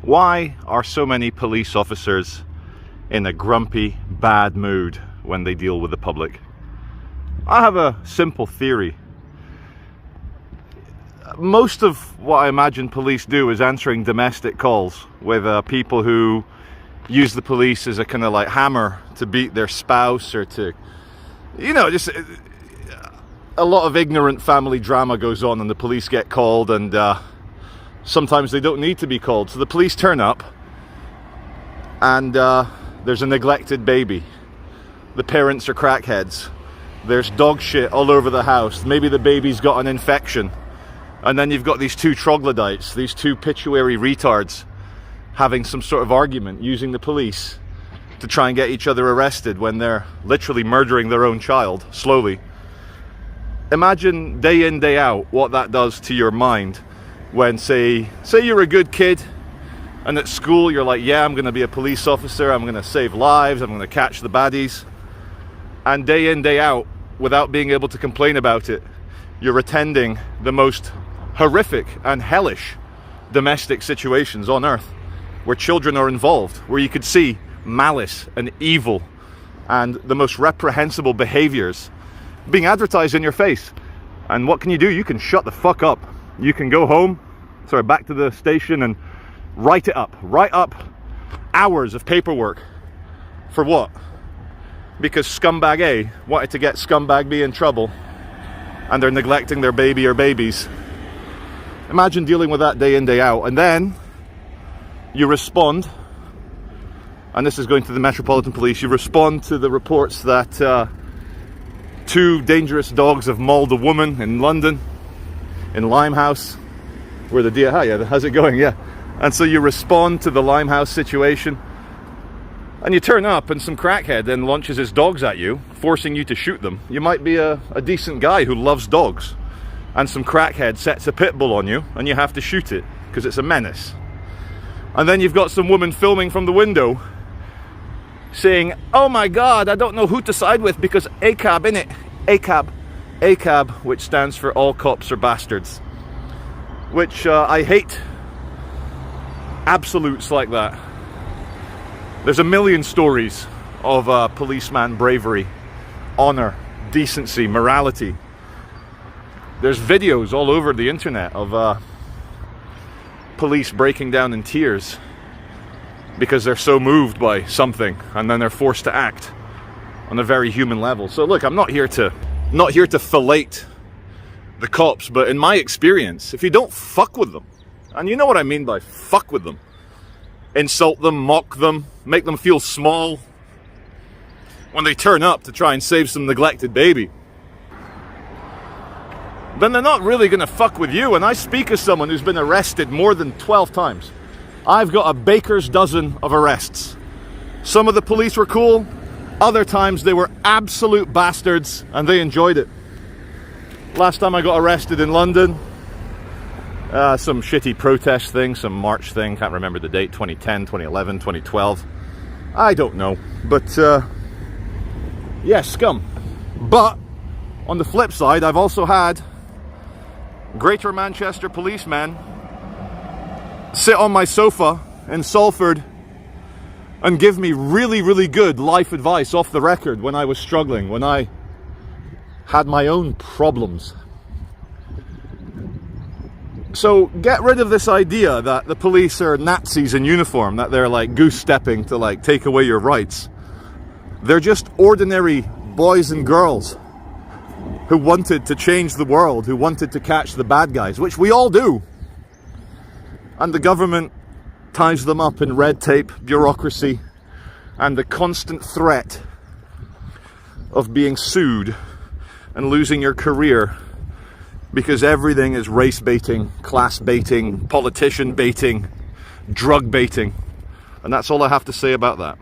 Why are so many police officers in a grumpy, bad mood when they deal with the public? I have a simple theory. Most of what I imagine police do is answering domestic calls with people who use the police as a kind of like hammer to beat their spouse, or to, you know, just a lot of ignorant family drama goes on and the police get called, and sometimes they don't need to be called. So the police turn up and there's a neglected baby. The parents are crackheads. There's dog shit all over the house. Maybe the baby's got an infection. And then you've got these two troglodytes, these two pituitary retards, having some sort of argument, using the police to try and get each other arrested when they're literally murdering their own child, slowly. Imagine day in, day out what that does to your mind when, say you're a good kid, and at school you're like, yeah, I'm going to be a police officer, I'm going to save lives, I'm going to catch the baddies. And day in, day out, without being able to complain about it, you're attending the most horrific and hellish domestic situations on earth, where children are involved, where you could see malice and evil and the most reprehensible behaviors being advertised in your face. And what can you do? You can shut the fuck up. You can go home, back to the station, and write up hours of paperwork. For what? Because scumbag A wanted to get scumbag B in trouble, and they're neglecting their baby or babies. Imagine dealing with that day in, day out. And then you respond, and this is going to the Metropolitan Police, you respond to the reports that two dangerous dogs have mauled a woman in London, in Limehouse, where the deer, hi, how's it going? Yeah. And so you respond to the Limehouse situation, and you turn up and some crackhead then launches his dogs at you, forcing you to shoot them. You might be a decent guy who loves dogs, and some crackhead sets a pit bull on you and you have to shoot it because it's a menace. And then you've got some woman filming from the window saying, oh my God, I don't know who to side with because ACAB, innit? ACAB, which stands for all cops are bastards. Which I hate absolutes like that. There's a million stories of policeman bravery, honor, decency, morality. There's videos all over the internet of police breaking down in tears because they're so moved by something, and then they're forced to act on a very human level. So look, I'm not here to fillet the cops, but in my experience, if you don't fuck with them, and you know what I mean by fuck with them, insult them, mock them, make them feel small when they turn up to try and save some neglected baby, then they're not really going to fuck with you. And I speak as someone who's been arrested more than 12 times. I've got a baker's dozen of arrests. Some of the police were cool, other times they were absolute bastards and they enjoyed it. Last time I got arrested in London, some shitty protest thing, some march thing, can't remember the date, 2010, 2011, 2012. I don't know, but yeah, scum. But on the flip side, I've also had Greater Manchester policemen sit on my sofa in Salford and give me really, really good life advice off the record when I was struggling, when I had my own problems. So get rid of this idea that the police are Nazis in uniform, that they're like goose-stepping to like take away your rights. They're just ordinary boys and girls who wanted to change the world, who wanted to catch the bad guys, which we all do. And the government ties them up in red tape, bureaucracy, and the constant threat of being sued and losing your career because everything is race baiting, class baiting, politician baiting, drug baiting. And that's all I have to say about that.